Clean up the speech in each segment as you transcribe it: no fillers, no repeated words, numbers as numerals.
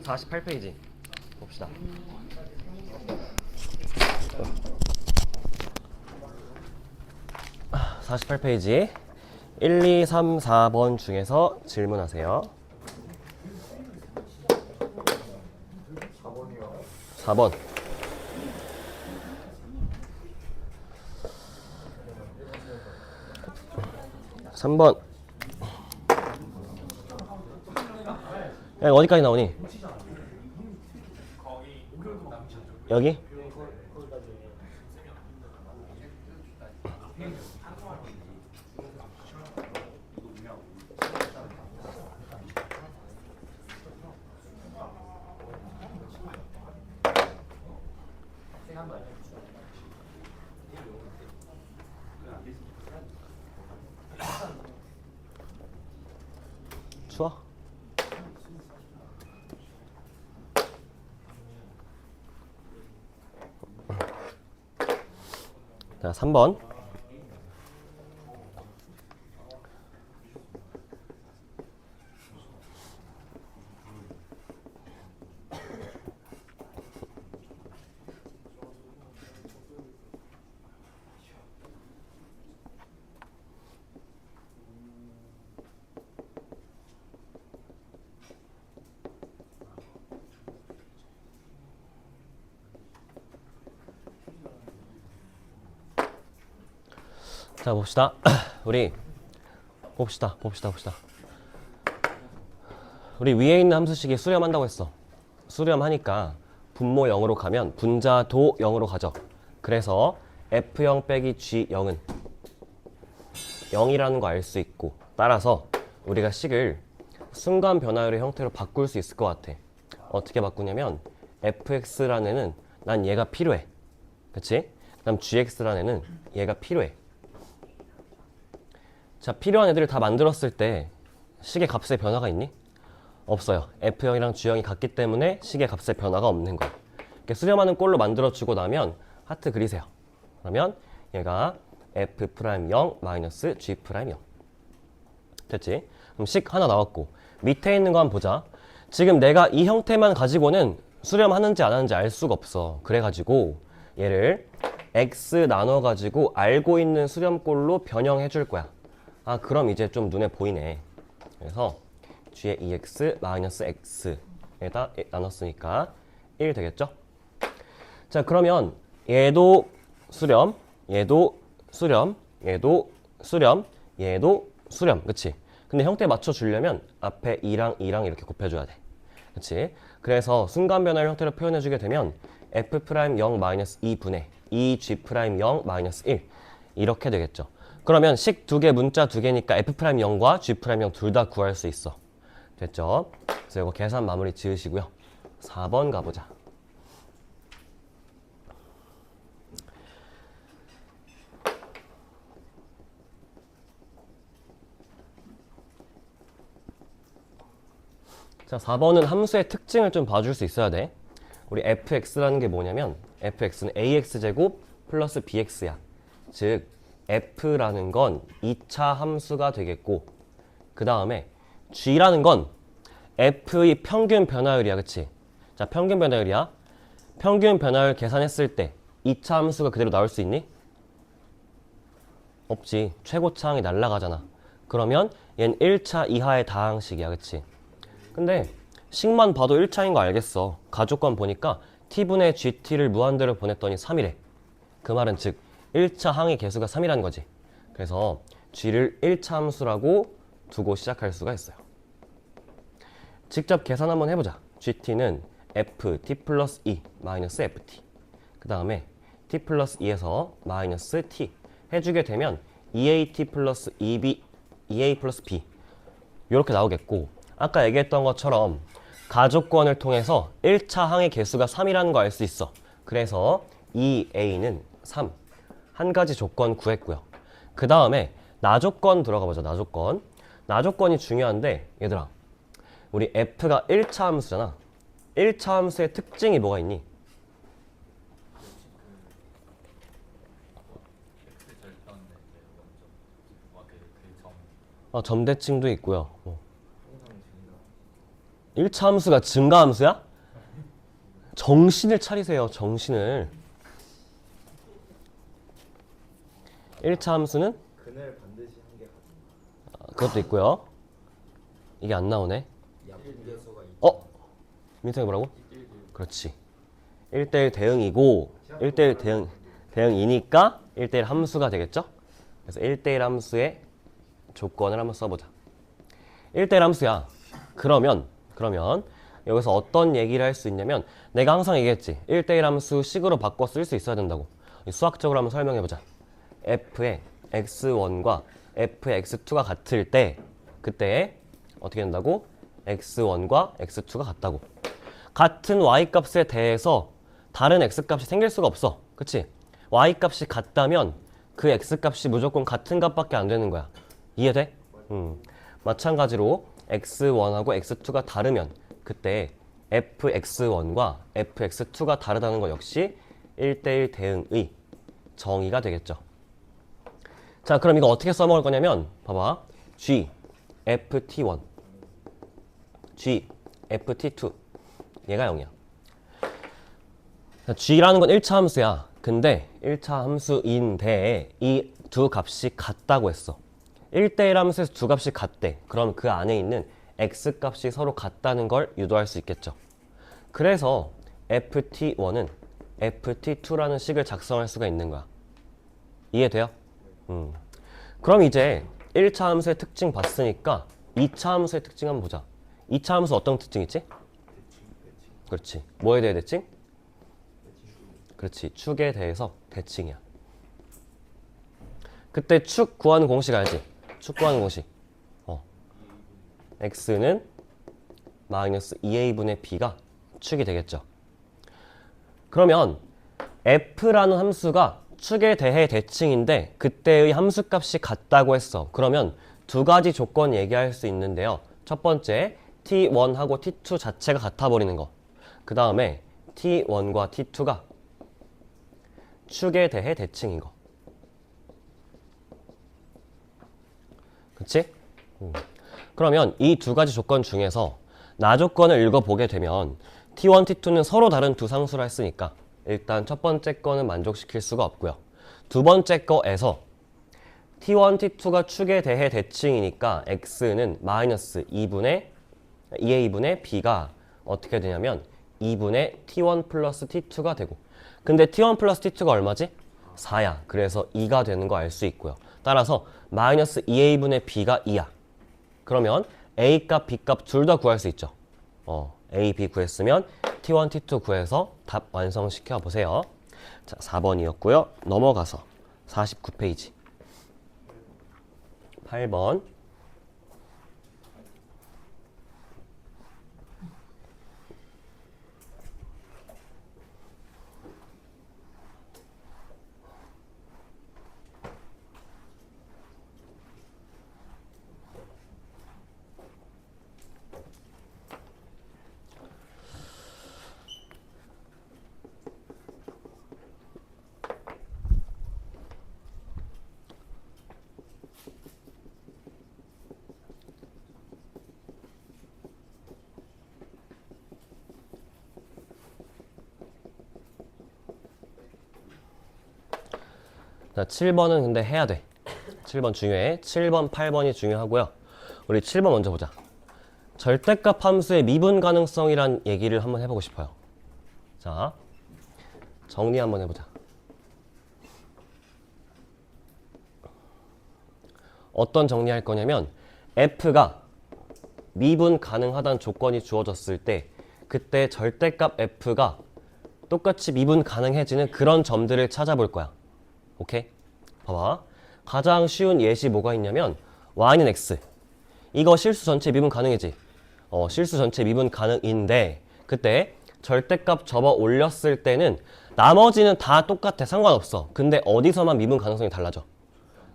(48페이지) 봅시다. (48페이지) 1, 2, 3, 4번 중에서 질문하세요. 4번. 3번. 야, 어디까지 나오니? 여기? 추워? 자, 3번. 자, 봅시다. 우리 봅시다. 우리 위에 있는 함수식이 수렴한다고 했어. 수렴하니까 분모 0으로 가면 분자도 0으로 가죠. 그래서 F0 빼기 G0은 0이라는 거 알 수 있고, 따라서 우리가 식을 순간 변화율의 형태로 바꿀 수 있을 것 같아. 어떻게 바꾸냐면 fx라는 애는 난 얘가 필요해. 그치? 그 다음 gx라는 애는 얘가 필요해. 자, 필요한 애들을 다 만들었을 때 식의 값에 변화가 있니? 없어요. F0이랑 G0이 같기 때문에 식의 값에 변화가 없는 거야. 이렇게 수렴하는 꼴로 만들어주고 나면 하트 그리세요. 그러면 얘가 F'0 마이너스 G'0 됐지? 그럼 식 하나 나왔고, 밑에 있는 거 한번 보자. 지금 내가 이 형태만 가지고는 수렴하는지 안 하는지 알 수가 없어. 그래가지고 얘를 X 나눠가지고 알고 있는 수렴꼴로 변형해 줄 거야. 아, 그럼 이제 좀 눈에 보이네. 그래서 G의 2x 마이너스 x에다 나눴으니까 1 되겠죠? 자, 그러면 얘도 수렴, 얘도 수렴, 얘도 수렴, 얘도 수렴. 그치? 근데 형태 맞춰주려면 앞에 2랑 2랑 이렇게 곱해줘야 돼. 그치? 그래서 순간 변화를 형태로 표현해주게 되면 F'0 마이너스 2분의 2G'0 마이너스 1 이렇게 되겠죠. 그러면 식 두 개, 문자 두 개니까 F'0과 G'0 둘 다 구할 수 있어. 됐죠? 그래서 이거 계산 마무리 지으시고요. 4번 가보자. 자, 4번은 함수의 특징을 좀 봐줄 수 있어야 돼. 우리 fx라는 게 뭐냐면 fx는 ax제곱 플러스 bx야. 즉 f라는 건 2차 함수가 되겠고, 그 다음에 g라는 건 f의 평균 변화율이야. 그치? 자, 평균 변화율이야. 평균 변화율 계산했을 때 2차 함수가 그대로 나올 수 있니? 없지. 최고차항이 날라가잖아. 그러면 얘는 1차 이하의 다항식이야. 그치? 근데 식만 봐도 1차인 거 알겠어. 가족관 보니까 t분의 gt를 무한대로 보냈더니 3이래. 그 말은 즉 1차 항의 개수가 3이라는 거지. 그래서 g를 1차 함수라고 두고 시작할 수가 있어요. 직접 계산 한번 해보자. gt는 ft 플러스 2 마이너스 ft, 그 다음에 t 플러스 2에서 마이너스 t 해주게 되면 2at 플러스 2b 2a 플러스 b 이렇게 나오겠고, 아까 얘기했던 것처럼 가족권을 통해서 1차 항의 개수가 3이라는 거 알 수 있어. 그래서 2a는 3. 한 가지 조건 구했고요. 그 다음에 나조건 들어가 보자. 나조건. 나조건이 중요한데 얘들아, 우리 f가 1차 함수잖아. 1차 함수의 특징이 뭐가 있니? 점대칭도 있고요. 1차 함수가 증가함수야? 정신을 차리세요. 정신을. 1차 함수는 그늘 반드시 한 개 가진다. 그것도 있고요. 이게 안 나오네. 약분계수가 민성이 뭐라고? 그렇지. 1대1 대응이고 1대1 대응이니까 1대1 함수가 되겠죠? 그래서 1대1 함수의 조건을 한번 써보자. 1대1 함수야. 그러면 여기서 어떤 얘기를 할 수 있냐면 내가 항상 얘기했지. 1대1 함수 식으로 바꿔 쓸 수 있어야 된다고. 수학적으로 한번 설명해보자. f의 x1과 f의 x2가 같을 때 그때 어떻게 된다고? x1과 x2가 같다고. 같은 y값에 대해서 다른 x값이 생길 수가 없어. 그치? y값이 같다면 그 x값이 무조건 같은 값밖에 안 되는 거야. 이해돼? 마찬가지로 x1하고 x2가 다르면 그때 fx1과 fx2가 다르다는 거 역시 1대1 대응의 정의가 되겠죠. 자, 그럼 이거 어떻게 써먹을 거냐면 봐봐. g ft1 g ft2 얘가 0이야. g라는 건 1차 함수야. 근데 1차 함수인데 이 두 값이 같다고 했어. 1대1 함수에서 두 값이 같대. 그럼 그 안에 있는 x값이 서로 같다는 걸 유도할 수 있겠죠. 그래서 ft1은 ft2라는 식을 작성할 수가 있는 거야. 이해돼요? 그럼 이제 1차 함수의 특징 봤으니까 2차 함수의 특징 한번 보자. 2차 함수 어떤 특징 있지? 그렇지. 뭐에 대해 대칭? 그렇지. 축에 대해서 대칭이야. 그때 축 구하는 공식 알지? 축 구하는 공식. x는 마이너스 2a분의 b가 축이 되겠죠. 그러면 f라는 함수가 축에 대해 대칭인데 그때의 함수값이 같다고 했어. 그러면 두 가지 조건 얘기할 수 있는데요. 첫 번째, t1하고 t2 자체가 같아 버리는 거. 그 다음에 t1과 t2가 축에 대해 대칭인 거. 그치? 그러면 이 두 가지 조건 중에서 나 조건을 읽어보게 되면 t1, t2는 서로 다른 두 상수라 했으니까 일단 첫 번째 거는 만족시킬 수가 없고요. 두 번째 거에서 t1, t2가 축에 대해 대칭이니까 x는 마이너스 2a분의 b가 어떻게 되냐면 2분의 t1 플러스 t2가 되고 근데 t1 플러스 t2가 얼마지? 4야. 그래서 2가 되는 거 알 수 있고요. 따라서 마이너스 2a분의 b가 2야. 그러면 a값, b값 둘 다 구할 수 있죠. a, b 구했으면 t1, t2 구해서 답 완성시켜 보세요. 자, 4번이었고요. 넘어가서 49페이지. 8번. 자, 7번은 근데 해야 돼. 7번 중요해. 7번, 8번이 중요하고요. 우리 7번 먼저 보자. 절대값 함수의 미분 가능성이란 얘기를 한번 해보고 싶어요. 자, 정리 한번 해보자. 어떤 정리할 거냐면 f가 미분 가능하다는 조건이 주어졌을 때 그때 절대값 f가 똑같이 미분 가능해지는 그런 점들을 찾아볼 거야. 오케이? 봐봐. 가장 쉬운 예시 뭐가 있냐면 y는 x. 이거 실수 전체 미분 가능이지? 실수 전체 미분 가능인데 그때 절대값 접어 올렸을 때는 나머지는 다 똑같아. 상관없어. 근데 어디서만 미분 가능성이 달라져?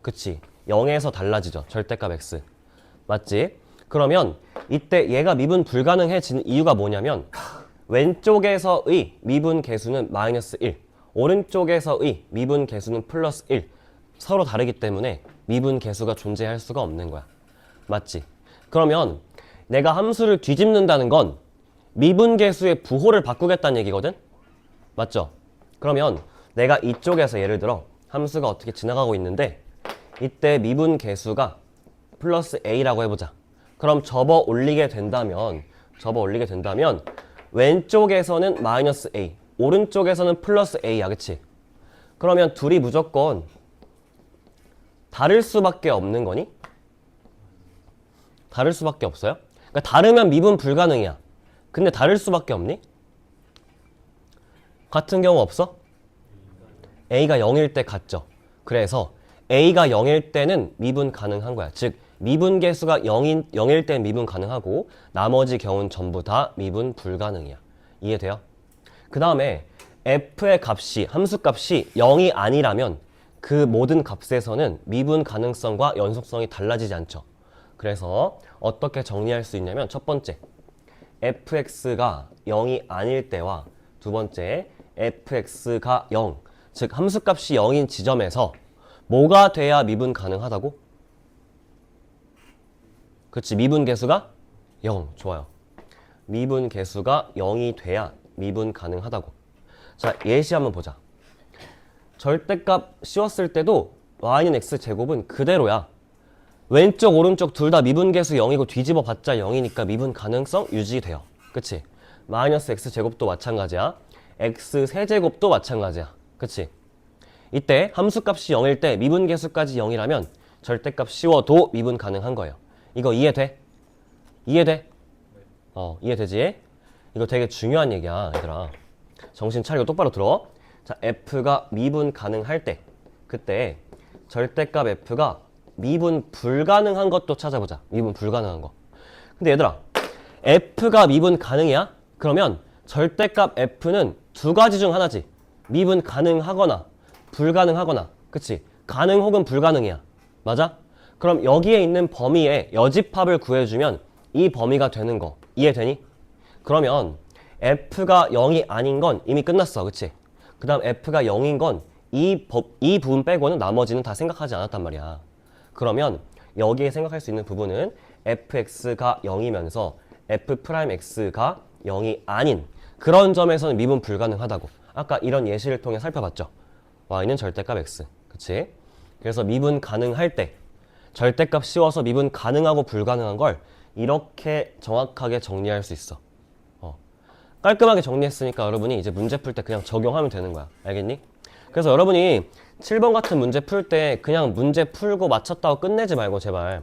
그치? 0에서 달라지죠. 절대값 x. 맞지? 그러면 이때 얘가 미분 불가능해지는 이유가 뭐냐면 왼쪽에서의 미분 계수는 마이너스 1. 오른쪽에서의 미분 계수는 플러스 1. 서로 다르기 때문에 미분 계수가 존재할 수가 없는 거야. 맞지? 그러면 내가 함수를 뒤집는다는 건 미분계수의 부호를 바꾸겠다는 얘기거든? 맞죠? 그러면 내가 이쪽에서 예를 들어 함수가 어떻게 지나가고 있는데 이때 미분계수가 플러스 a라고 해보자. 그럼 접어 올리게 된다면 왼쪽에서는 마이너스 a, 오른쪽에서는 플러스 a야, 그치? 그러면 둘이 무조건 다를 수밖에 없는 거니? 다를 수밖에 없어요? 그러니까 다르면 미분 불가능이야. 근데 다를 수밖에 없니? 같은 경우 없어? a가 0일 때 같죠. 그래서 a가 0일 때는 미분 가능한 거야. 즉 미분계수가 0일 때 미분 가능하고 나머지 경우는 전부 다 미분 불가능이야. 이해돼요? 그 다음에 f의 값이, 함수값이 0이 아니라면 그 모든 값에서는 미분 가능성과 연속성이 달라지지 않죠. 그래서 어떻게 정리할 수 있냐면 첫 번째, fx가 0이 아닐 때와 두 번째, fx가 0, 즉 함수값이 0인 지점에서 뭐가 돼야 미분 가능하다고? 그렇지, 미분계수가 0. 좋아요. 미분계수가 0이 돼야 미분 가능하다고. 자, 예시 한번 보자. 절대값 씌웠을 때도 y는 x제곱은 그대로야. 왼쪽 오른쪽 둘 다 미분계수 0이고 뒤집어 봤자 0이니까 미분 가능성 유지돼요. 그치? 마이너스 x제곱도 마찬가지야. x세제곱도 마찬가지야. 그치? 이때 함수값이 0일 때 미분계수까지 0이라면 절대값 씌워도 미분 가능한 거예요. 이거 이해돼? 이해돼? 이해되지? 이거 되게 중요한 얘기야, 얘들아. 정신 차리고 똑바로 들어. 자, f가 미분 가능할 때, 그때 절대값 f가 미분 불가능한 것도 찾아보자. 미분 불가능한 거. 근데 얘들아, f가 미분 가능이야? 그러면 절대값 f는 두 가지 중 하나지. 미분 가능하거나 불가능하거나. 그치? 가능 혹은 불가능이야. 맞아? 그럼 여기에 있는 범위에 여집합을 구해주면 이 범위가 되는 거. 이해되니? 그러면 f가 0이 아닌 건 이미 끝났어. 그치? 그 다음 f가 0인 건 이 부분 빼고는 나머지는 다 생각하지 않았단 말이야. 그러면 여기에 생각할 수 있는 부분은 fx가 0이면서 f'x가 0이 아닌 그런 점에서는 미분 불가능하다고. 아까 이런 예시를 통해 살펴봤죠. y는 절대값 x. 그치? 그래서 미분 가능할 때 절대값 씌워서 미분 가능하고 불가능한 걸 이렇게 정확하게 정리할 수 있어. 깔끔하게 정리했으니까 여러분이 이제 문제 풀 때 그냥 적용하면 되는 거야. 알겠니? 그래서 여러분이 7번 같은 문제 풀 때 그냥 문제 풀고 맞췄다고 끝내지 말고 제발,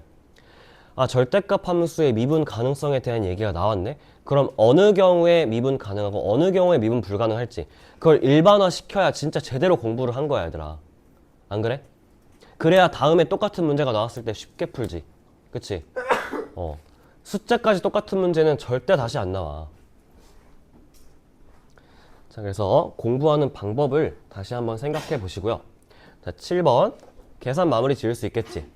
아, 절대값 함수의 미분 가능성에 대한 얘기가 나왔네? 그럼 어느 경우에 미분 가능하고 어느 경우에 미분 불가능할지 그걸 일반화 시켜야 진짜 제대로 공부를 한 거야, 얘들아. 안 그래? 그래야 다음에 똑같은 문제가 나왔을 때 쉽게 풀지. 그치? 숫자까지 똑같은 문제는 절대 다시 안 나와. 자, 그래서 공부하는 방법을 다시 한번 생각해 보시고요. 자, 7번 계산 마무리 지을 수 있겠지.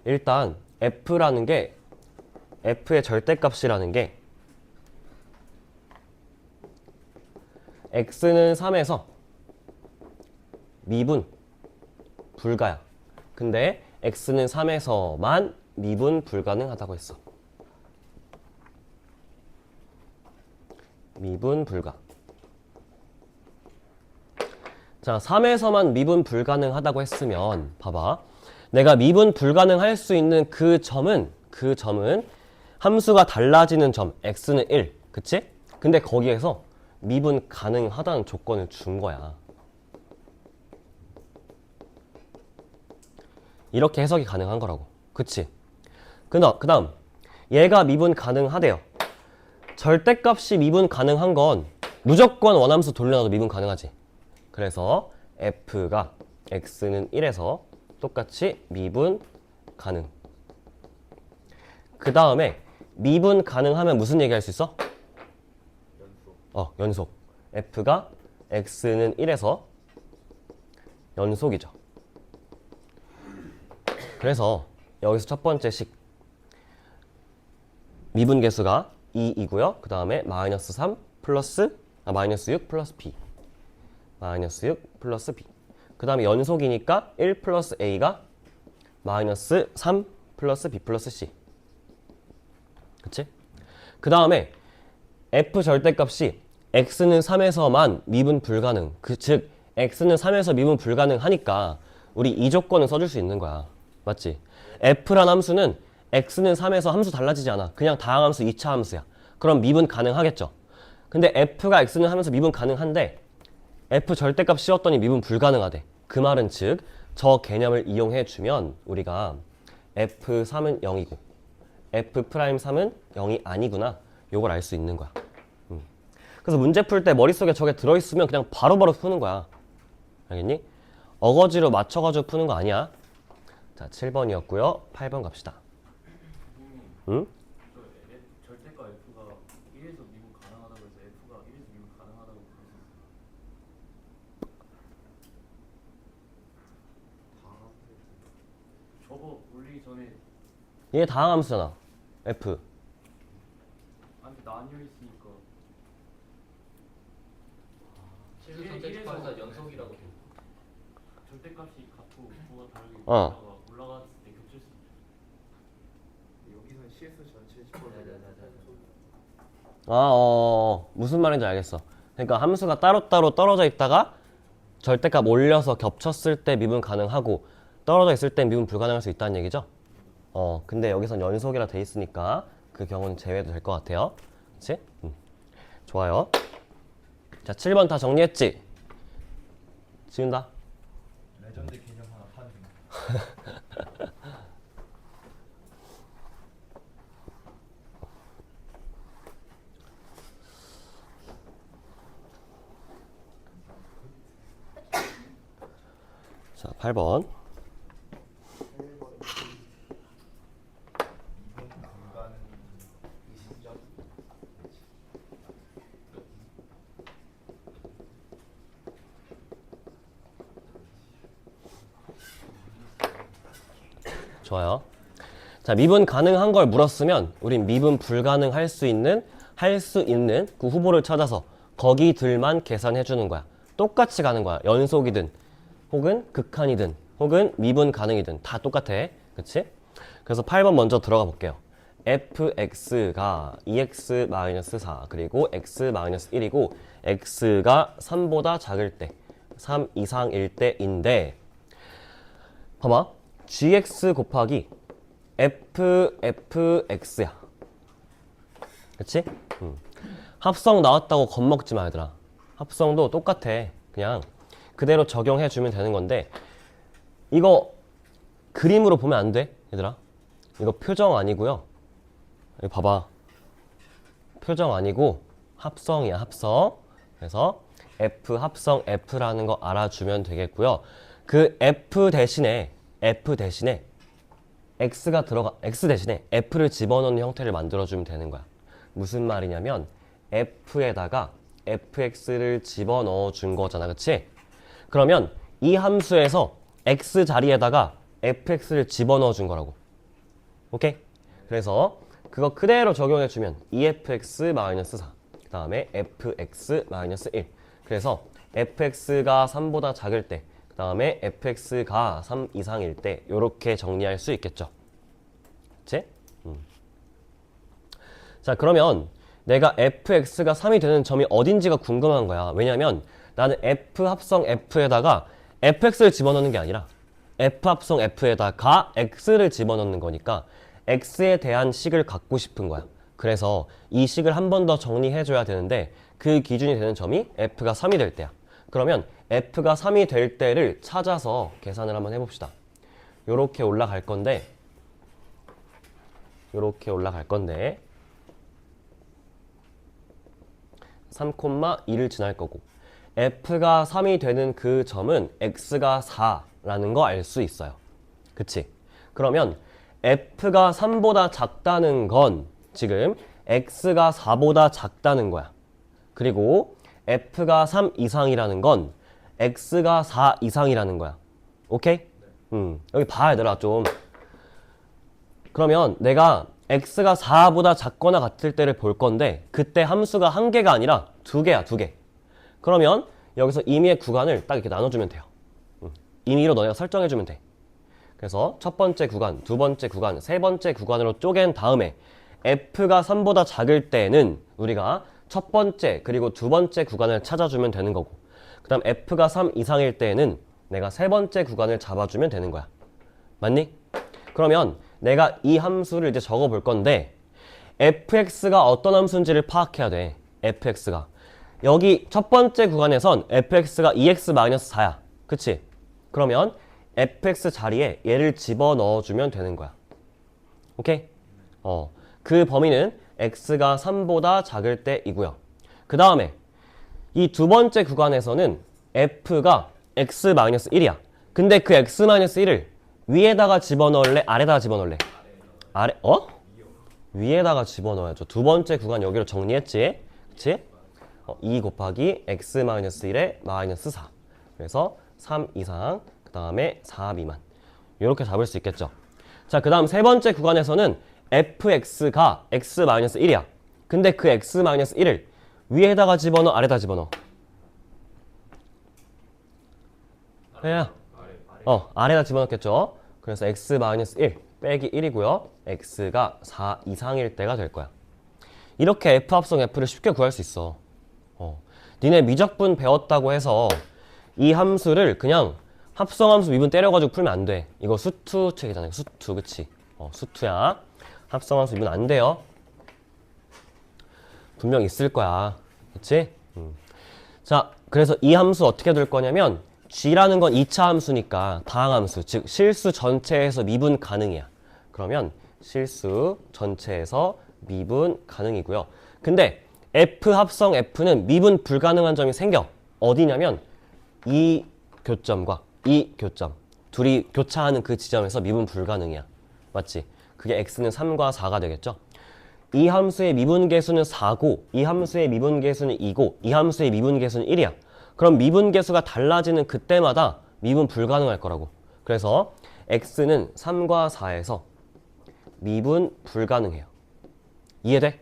일단 f라는 게, f의 절대값이라는 게 x는 3에서 미분 불가야. 근데 x는 3에서만 미분 불가능하다고 했어. 미분 불가. 자, 3에서만 미분 불가능하다고 했으면 봐봐. 내가 미분 불가능할 수 있는 그 점은 함수가 달라지는 점, x는 1. 그치? 근데 거기에서 미분 가능하다는 조건을 준 거야. 이렇게 해석이 가능한 거라고. 그치? 그 다음 얘가 미분 가능하대요. 절대값이 미분 가능한 건 무조건 원함수 돌려놔도 미분 가능하지. 그래서 f가 x는 1에서 똑같이 미분 가능. 그 다음에 미분 가능하면 무슨 얘기 할 수 있어? 연속. f가 x는 1에서 연속이죠. 그래서 여기서 첫 번째 식 미분 계수가 2이고요. 그 다음에 마이너스 3 플러스 마이너스 6 플러스 b. 마이너스 6 플러스 b. 그 다음에 연속이니까 1 플러스 a가 마이너스 3 플러스 b 플러스 c. 그치? 그 다음에 f 절대값이 x는 3에서만 미분 불가능. 즉 x는 3에서 미분 불가능하니까 우리 이 조건을 써줄 수 있는 거야. 맞지? f란 함수는 x는 3에서 함수 달라지지 않아. 그냥 다항함수 2차 함수야. 그럼 미분 가능하겠죠? 근데 f가 x는 하면서 미분 가능한데 f 절대값 씌웠더니 미분 불가능하대. 그 말은 즉 저 개념을 이용해 주면 우리가 f3은 0이고 f'3은 0이 아니구나. 요걸 알 수 있는 거야. 그래서 문제 풀 때 머릿속에 저게 들어있으면 그냥 바로바로 푸는 거야. 알겠니? 어거지로 맞춰가지고 푸는 거 아니야. 자, 7번이었고요. 8번 갑시다. 응? 절대가 F가 1에서 미분 가능하다고 해서 F가 1에서 미분 가능하다고 부를 수 있어요. 저거 올리기 전에 얘 다항함수잖아. f. 한테 나뉘어 있으니까 실수 선택하면서 연속이라고 돼. 절대값이 같고 부호가 다르게 어. 올라갔을 때 겹칠 수 있죠. 여기서 CS 전체 무슨 말인지 알겠어. 그러니까 함수가 따로따로 떨어져 있다가 절대값 올려서 겹쳤을 때 미분 가능하고 떨어져 있을 땐 미분 불가능할 수 있다는 얘기죠? 근데 여기선 연속이라 돼 있으니까 그 경우는 제외도 될 것 같아요. 그치? 좋아요. 자, 7번 다 정리했지? 지운다. 레전드 개념 하나 파는 자, 8번. 불가능 20점. 좋아요. 자, 미분 가능한 걸 물었으면 우린 미분 불가능 할 수 있는 그 후보를 찾아서 거기들만 계산해 주는 거야. 똑같이 가는 거야. 연속이든 혹은 극한이든 혹은 미분 가능이든 다 똑같아. 그치? 그래서 8번 먼저 들어가 볼게요. fx가 2x-4 그리고 x-1이고 x가 3보다 작을 때 3 이상일 때인데 봐봐. gx 곱하기 fx야. 그치? 합성 나왔다고 겁먹지 마, 얘들아. 합성도 똑같아. 그냥 그대로 적용해주면 되는 건데 이거 그림으로 보면 안 돼, 얘들아. 이거 표정 아니고요. 이거 봐봐. 표정 아니고 합성이야, 합성. 그래서 f 합성 f라는 거 알아주면 되겠고요. 그 f 대신에 x가 들어가 x 대신에 f를 집어넣는 형태를 만들어주면 되는 거야. 무슨 말이냐면 f에다가 fx를 집어넣어 준 거잖아, 그치? 그러면 이 함수에서 x 자리에다가 fx를 집어넣어 준 거라고. 오케이? 그래서 그거 그대로 적용해 주면 2fx-4 그 다음에 fx-1 그래서 fx가 3보다 작을 때 그 다음에 fx가 3 이상일 때 요렇게 정리할 수 있겠죠. 그치? 자, 그러면 내가 fx가 3이 되는 점이 어딘지가 궁금한 거야. 왜냐면 나는 f 합성 f에다가 fx를 집어넣는 게 아니라 f 합성 f에다가 x를 집어넣는 거니까 x에 대한 식을 갖고 싶은 거야. 그래서 이 식을 한 번 더 정리해줘야 되는데 그 기준이 되는 점이 f가 3이 될 때야. 그러면 f가 3이 될 때를 찾아서 계산을 한번 해봅시다. 요렇게 올라갈 건데 3,2를 지날 거고 f가 3이 되는 그 점은 x가 4라는 거 알 수 있어요. 그치? 그러면 f가 3보다 작다는 건 지금 x가 4보다 작다는 거야. 그리고 f가 3 이상이라는 건 x가 4 이상이라는 거야. 오케이? 여기 봐야 되나 좀. 그러면 내가 x가 4보다 작거나 같을 때를 볼 건데 그때 함수가 한 개가 아니라 두 개야, 두 개. 그러면 여기서 임의의 구간을 딱 이렇게 나눠주면 돼요. 임의로 너네가 설정해주면 돼. 그래서 첫 번째 구간, 두 번째 구간, 세 번째 구간으로 쪼갠 다음에 f가 3보다 작을 때는 우리가 첫 번째 그리고 두 번째 구간을 찾아주면 되는 거고, 그 다음 f가 3 이상일 때는 내가 세 번째 구간을 잡아주면 되는 거야. 맞니? 그러면 내가 이 함수를 이제 적어 볼 건데, fx가 어떤 함수인지를 파악해야 돼. fx가 여기 첫 번째 구간에선 fx가 2x-4야. 그치? 그러면 fx 자리에 얘를 집어넣어주면 되는 거야. 오케이? 그 범위는 x가 3보다 작을 때이고요. 그 다음에 이 두 번째 구간에서는 f가 x-1이야. 근데 그 x-1을 위에다가 집어넣을래? 아래다가 집어넣을래? 아래, 위에다가 집어넣어야죠. 두 번째 구간 여기로 정리했지? 그치? 2 곱하기 x-1의 마이너스 4. 그래서 3 이상, 그 다음에 4 미만. 이렇게 잡을 수 있겠죠. 자, 그 다음 세 번째 구간에서는 fx가 x-1이야. 근데 그 x-1을 위에다가 집어넣어, 아래다 집어넣어? 야, 아래다 집어넣겠죠. 그래서 x-1 빼기 1이고요. x가 4 이상일 때가 될 거야. 이렇게 f 합성 f를 쉽게 구할 수 있어. 니네 미적분 배웠다고 해서 이 함수를 그냥 합성함수 미분 때려가지고 풀면 안 돼. 이거 수투 책이잖아요. 수투, 그치? 수투야. 합성함수 미분 안 돼요. 분명 있을 거야. 그치? 자, 그래서 이 함수 어떻게 될 거냐면 g라는 건 2차 함수니까 다항함수, 즉 실수 전체에서 미분 가능이야. 그러면 실수 전체에서 미분 가능이고요. 근데 f 합성 f는 미분 불가능한 점이 생겨. 어디냐면 이 교점과 이 교점, 둘이 교차하는 그 지점에서 미분 불가능이야. 맞지? 그게 x는 3과 4가 되겠죠. 이 함수의 미분계수는 4고 이 함수의 미분계수는 2고 이 함수의 미분계수는 1이야. 그럼 미분계수가 달라지는 그때마다 미분 불가능할 거라고. 그래서 x는 3과 4에서 미분 불가능해요. 이해돼?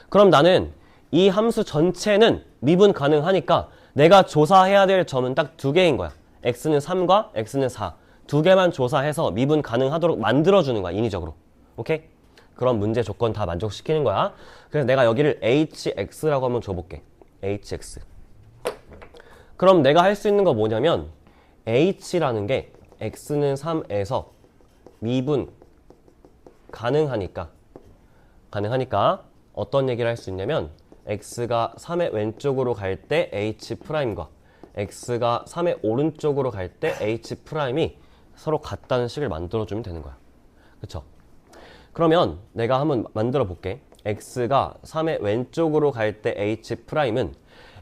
그럼 나는 이 함수 전체는 미분 가능하니까 내가 조사해야 될 점은 딱 두 개인 거야. x는 3과 x는 4. 두 개만 조사해서 미분 가능하도록 만들어주는 거야, 인위적으로. 오케이? 그런 문제 조건 다 만족시키는 거야. 그래서 내가 여기를 hx라고 한번 줘볼게. hx. 그럼 내가 할 수 있는 거 뭐냐면 h라는 게 x는 3에서 미분 가능하니까 어떤 얘기를 할 수 있냐면 x가 3의 왼쪽으로 갈 때 h'과 x가 3의 오른쪽으로 갈 때 h'이 서로 같다는 식을 만들어주면 되는 거야. 그쵸? 그러면 내가 한번 만들어 볼게. x가 3의 왼쪽으로 갈 때 h'은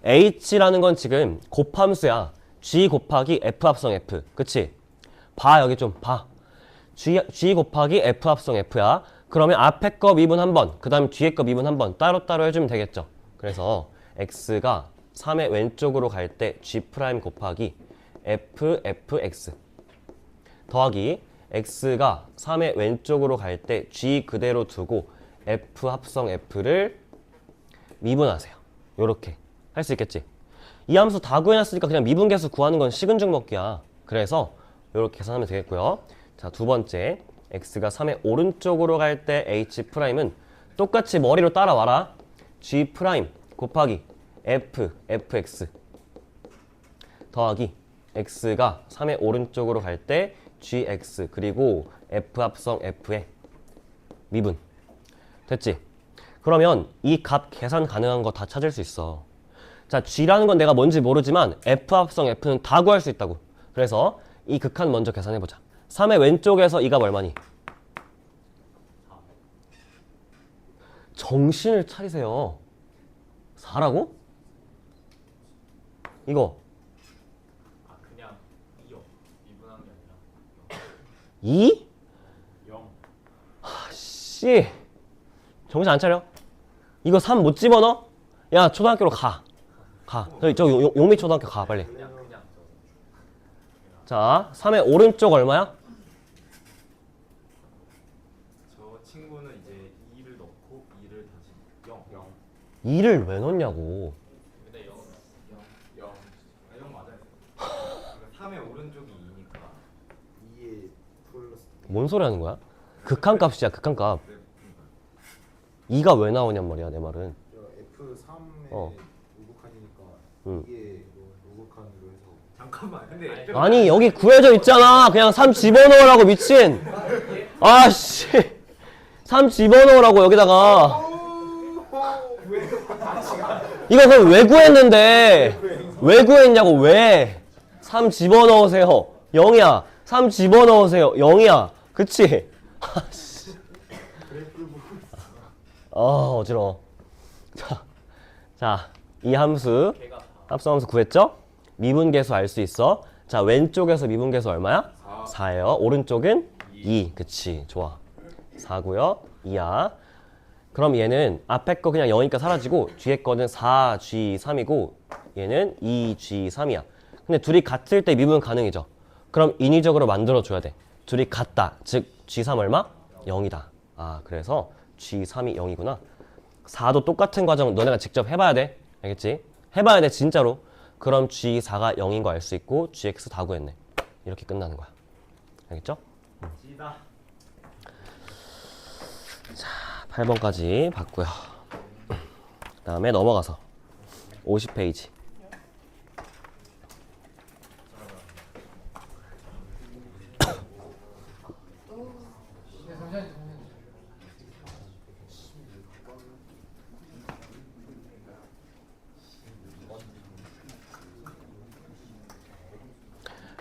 h라는 건 지금 곱함수야. g 곱하기 f 합성 f. 그치? 봐, 여기 좀 봐. g 곱하기 f 합성 f야. 그러면 앞에 거 미분 한 번, 그 다음 뒤에 거 미분 한 번 따로따로 해주면 되겠죠. 그래서 x가 3의 왼쪽으로 갈 때 g' 곱하기 fx 더하기 x가 3의 왼쪽으로 갈 때 g 그대로 두고 f 합성 f를 미분하세요. 요렇게 할 수 있겠지. 이 함수 다 구해놨으니까 그냥 미분계수 구하는 건 식은 죽 먹기야. 그래서 요렇게 계산하면 되겠고요. 자, 두 번째 x가 3의 오른쪽으로 갈 때 h'은 똑같이 머리로 따라와라. g' 곱하기 fx 더하기 x가 3의 오른쪽으로 갈 때 gx 그리고 f 합성 f의 미분. 됐지? 그러면 이 값 계산 가능한 거 다 찾을 수 있어. 자, g라는 건 내가 뭔지 모르지만 f 합성 f는 다 구할 수 있다고. 그래서 이 극한 먼저 계산해보자. 3의 왼쪽에서 이 값 얼마니? 정신을 차리세요. 4라고? 이거 그냥 2요. 미분한 게 아니라 2? 0. 씨, 정신 안 차려? 이거 3 못 집어넣어? 야, 초등학교로 가. 저 용미 초등학교 가, 빨리. 그냥 자, 3의 오른쪽 얼마야? 저 친구는 이제 2를 넣고 2를 다시 0. 2를 왜 넣냐고. 근데 0. 0 맞아요. 3의 오른쪽이 2니까 2에 플러스 뭔 소리 하는 거야? 극한값이야, 극한값. 2가 왜 나오냔 말이야 내 말은. F3에 어. 로그칸이니까 응. 이게 로그칸으로 해서 잠깐만. 근데 아니 여기 구해져 있잖아. 그냥 3 집어넣으라고 미친. 아씨 3 집어넣으라고 여기다가. 이거 그럼 왜 구했는데 왜 구했냐고. 왜 3 집어넣으세요. 0이야. 3 집어넣으세요. 0이야. 그치? 아씨. 어지러워. 자, 이 함수 합성함수 구했죠? 미분계수 알 수 있어. 자, 왼쪽에서 미분계수 얼마야? 4예요. 오른쪽은 2. 그치, 좋아. 4고요. 2야. 그럼 얘는 앞에 거 그냥 0이니까 사라지고 뒤에 거는 4G3이고 얘는 2G3이야. 근데 둘이 같을 때 미분 가능이죠. 그럼 인위적으로 만들어줘야 돼. 둘이 같다. 즉 G3 얼마? 0이다. 아, 그래서 G3이 0이구나. 4도 똑같은 과정 너네가 직접 해봐야 돼. 알겠지? 해봐야 돼 진짜로. 그럼 G4가 0인 거 알 수 있고 GX 다 구했네. 이렇게 끝나는 거야. 알겠죠? 지다. 자, 8번까지 봤고요. 그 다음에 넘어가서 50페이지.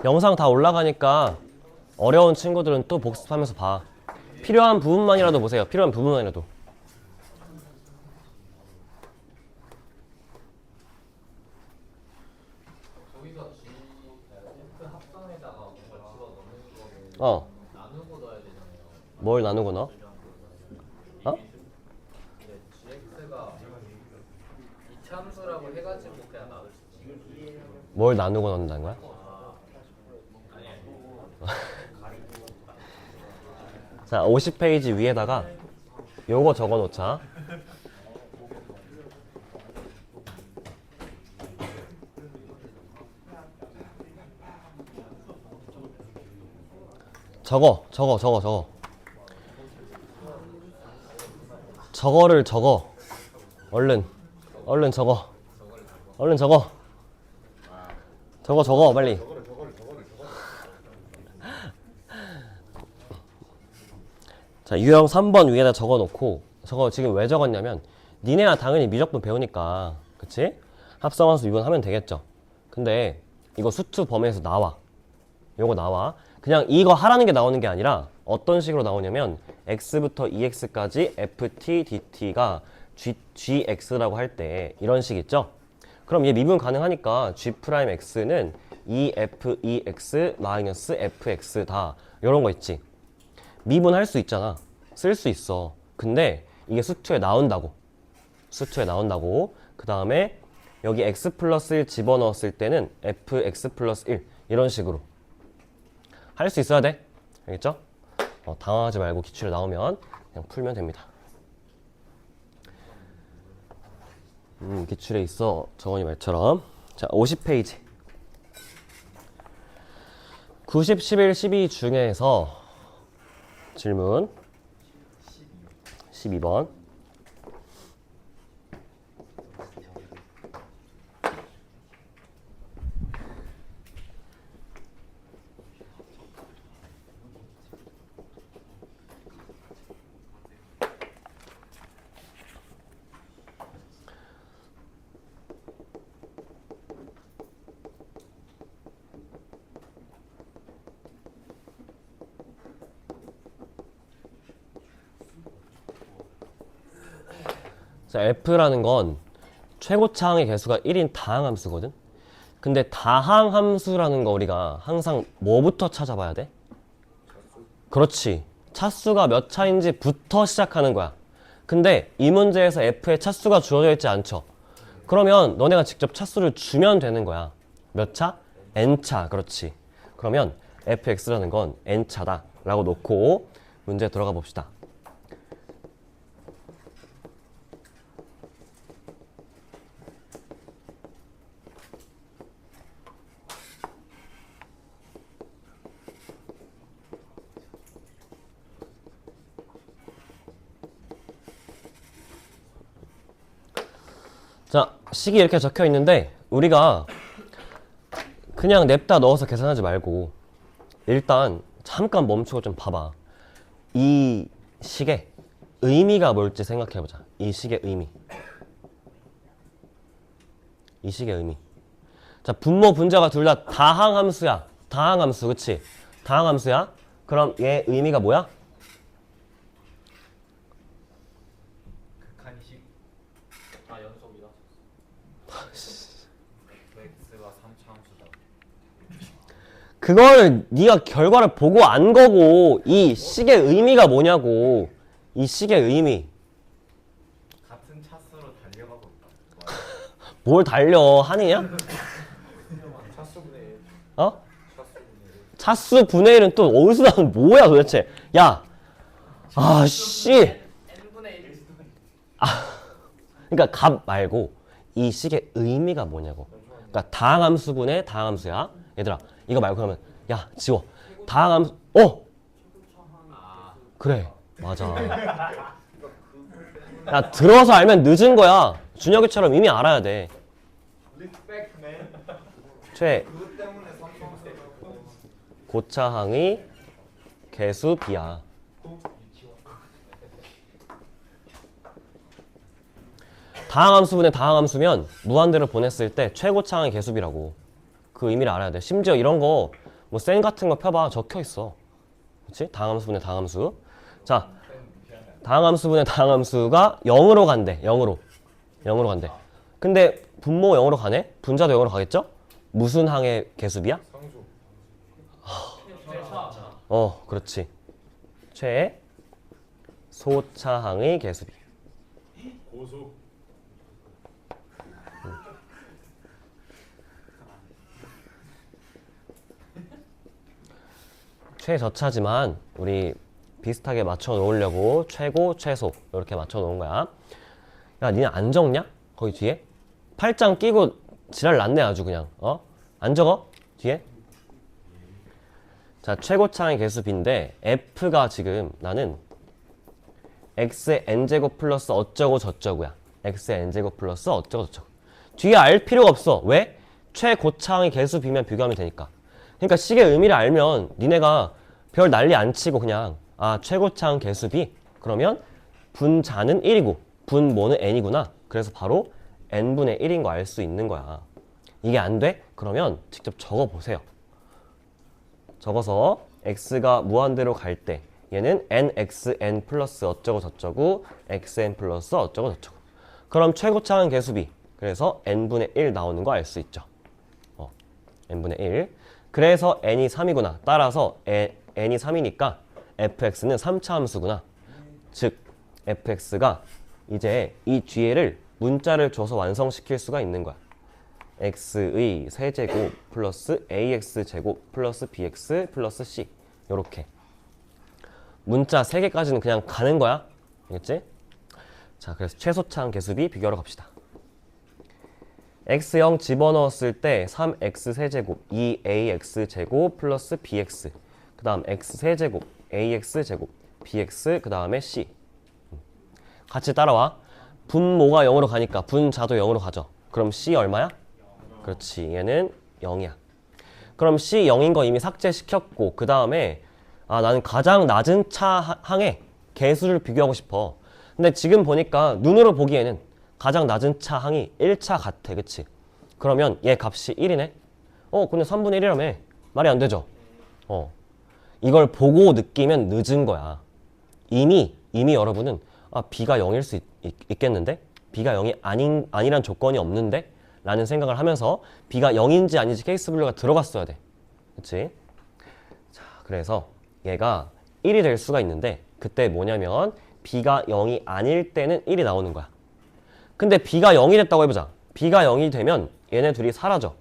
영상 다 올라가니까 어려운 친구들은 또 복습하면서 봐. 필요한 부분만이라도 보세요. 필요한 부분만이라도. 거기서 F 합성에다가 뭔가 집어넣는 거를 어. 나누고 넣어야 되잖아요. 뭘 나누고 넣어? 어? 근데 GX가 이차함수라고 해가지고 그냥 나눌 수 있지. 뭘 나누고 넣는다는 거야? 자, 50페이지 위에다가 요거 적어 놓자. 적어. 저거를 적어. 얼른 적어. 얼른 적어. 적어 빨리. 자, 유형 3번 위에다 적어 놓고, 저거 지금 왜 적었냐면 니네야 당연히 미적분 배우니까, 그치? 합성함수 미분하면 되겠죠. 근데 이거 수투 범위에서 나와. 요거 나와. 그냥 이거 하라는 게 나오는 게 아니라 어떤 식으로 나오냐면 x부터 2x까지 ft dt가 gx라고 할 때 이런 식 있죠? 그럼 얘 미분 가능하니까 g'x는 2f2x fx다. 요런 거 있지. 미분할 수 있잖아. 쓸 수 있어. 근데 이게 수투에 나온다고. 그 다음에 여기 x 플러스 1 집어넣었을 때는 fx 플러스 1 이런 식으로 할 수 있어야 돼. 알겠죠? 당황하지 말고 기출에 나오면 그냥 풀면 됩니다. 기출에 있어. 정원이 말처럼. 자, 50페이지. 90, 11, 12 중에서 질문 12번. 자, f라는 건 최고차항의 개수가 1인 다항함수거든. 근데 다항함수라는 거 우리가 항상 뭐부터 찾아봐야 돼? 그렇지. 차수가 몇 차인지부터 시작하는 거야. 근데 이 문제에서 f의 차수가 주어져 있지 않죠. 그러면 너네가 직접 차수를 주면 되는 거야. 몇 차? n차. 그렇지. 그러면 fx라는 건 n차다 라고 놓고 문제 들어가 봅시다. 식이 이렇게 적혀 있는데 우리가 그냥 냅다 넣어서 계산하지 말고 일단 잠깐 멈추고 좀 봐봐. 이 식의 의미가 뭘지 생각해보자. 이 식의 의미. 이 식의 의미. 자, 분모 분자가 둘 다 다항함수야. 다항함수, 그치? 다항함수야. 그럼 얘 의미가 뭐야? 극한식 아 연속이다. fx가 3차함수다. 그걸 네가 결과를 보고 안 거고 이 식의 의미가 뭐냐고. 이 식의 의미. 같은 차수로 달려가고 있다. 뭘 달려 하느냐? 차수분의 1. 어? 차수분의 1. 차수 분의 1은 또 어디서 나온 뭐야 도대체? 야, 아 씨. n분의 1. 그러니까 값 말고 이 식의 의미가 뭐냐고. 그러니까 다항함수분의 다항함수야. 얘들아, 이거 말고 그러면 야 지워. 다항함수. 그래, 맞아. 야 들어서 알면 늦은 거야. 준혁이처럼 이미 알아야 돼. 리스펙트맨. 최 그것 때문에 3차함수라고. 고차항의 개수 비야. 다항함수분의 다항함수면 무한대로 보냈을 때 최고차항의 개수비라고. 그 의미를 알아야 돼. 심지어 이런 거 뭐 셈 같은 거 펴봐. 적혀 있어. 그렇지? 다항함수분의 다항함수. 자, 다항함수분의 다항함수가 0으로 간대. 0으로 간대. 근데 분모 0으로 가네? 분자도 0으로 가겠죠? 무슨 항의 개수비야? 상수. 그렇지. 최소차항의 개수비. 고수. 최저차지만 우리 비슷하게 맞춰 놓으려고 최고, 최소 이렇게 맞춰 놓은 거야. 야, 니네 안 적냐? 거기 뒤에? 팔짱 끼고 지랄 났네 아주 그냥. 안 적어? 뒤에? 자, 최고차항의 개수비인데 F가 지금 나는 x의 n제곱 플러스 어쩌고 저쩌고야. x의 n제곱 플러스 어쩌고 저쩌고. 뒤에 알 필요가 없어. 왜? 최고차항의 개수비면 비교하면 되니까. 그러니까 식의 의미를 알면 니네가 별 난리 안 치고 그냥 최고차항 개수비 그러면 분자는 1이고 분모는 n이구나. 그래서 바로 n분의 1인 거 알 수 있는 거야. 이게 안 돼? 그러면 직접 적어 보세요. 적어서 x가 무한대로 갈 때 얘는 nxn 플러스 어쩌고 저쩌고 xn 플러스 어쩌고 저쩌고. 그럼 최고차항 개수비. 그래서 n분의 1 나오는 거 알 수 있죠. n분의 1. 그래서 n이 3이구나. 따라서 n이 3이니까 fx는 3차 함수구나. 즉 fx가 이제 이 뒤에를 문자를 줘서 완성시킬 수가 있는 거야. x의 세제곱 플러스 ax제곱 플러스 bx 플러스 c 요렇게 문자 3개까지는 그냥 가는 거야. 알겠지? 자, 그래서 최소차항 개수비 비교하러 갑시다. x0 집어넣었을 때 3x 세제곱 2ax 제곱 플러스 bx 그 다음 x 세제곱 ax 제곱 bx 그 다음에 c. 같이 따라와. 분모가 0으로 가니까 분자도 0으로 가죠. 그럼 c 얼마야? 그렇지, 얘는 0이야. 그럼 c 0인 거 이미 삭제시켰고 그 다음에 나는 가장 낮은 차항의 개수를 비교하고 싶어. 근데 지금 보니까 눈으로 보기에는 가장 낮은 차항이 1차 같아. 그치? 그러면 얘 값이 1이네? 근데 3분의 1이라며. 말이 안 되죠? 이걸 보고 느끼면 늦은 거야. 이미 여러분은 b가 0일 수 있겠는데? b가 0이 아니란 조건이 없는데? 라는 생각을 하면서 b가 0인지 아닌지 케이스 분류가 들어갔어야 돼. 그치? 자, 그래서 얘가 1이 될 수가 있는데 그때 뭐냐면 b가 0이 아닐 때는 1이 나오는 거야. 근데 b가 0이 됐다고 해보자. b가 0이 되면 얘네 둘이 사라져.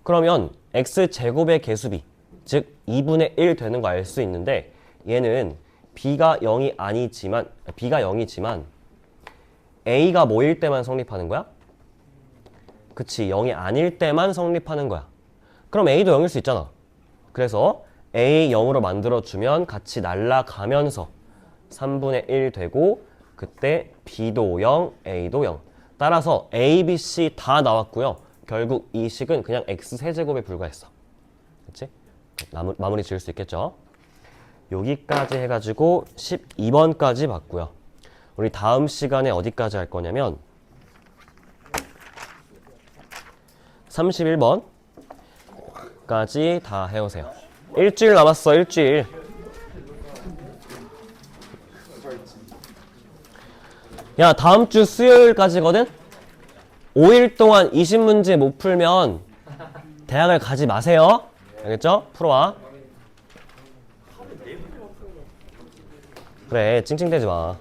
그러면 x제곱의 개수비, 즉 2분의 1 되는 거 알 수 있는데 얘는 b가 0이지만 a가 뭐일 때만 성립하는 거야? 그치, 0이 아닐 때만 성립하는 거야. 그럼 a도 0일 수 있잖아. 그래서 a 0으로 만들어주면 같이 날아가면서 3분의 1 되고 그때 b도 0, a도 0. 따라서 A, B, C 다 나왔고요. 결국 이 식은 그냥 X세제곱에 불과했어. 그치? 마무리 지을 수 있겠죠? 여기까지 해가지고 12번까지 봤고요. 우리 다음 시간에 어디까지 할 거냐면 31번까지 다 해오세요. 일주일 남았어, 일주일. 야, 다음 주 수요일까지거든? 5일 동안 20문제 못 풀면 대학을 가지 마세요. 알겠죠? 풀어와. 그래, 찡찡대지 마.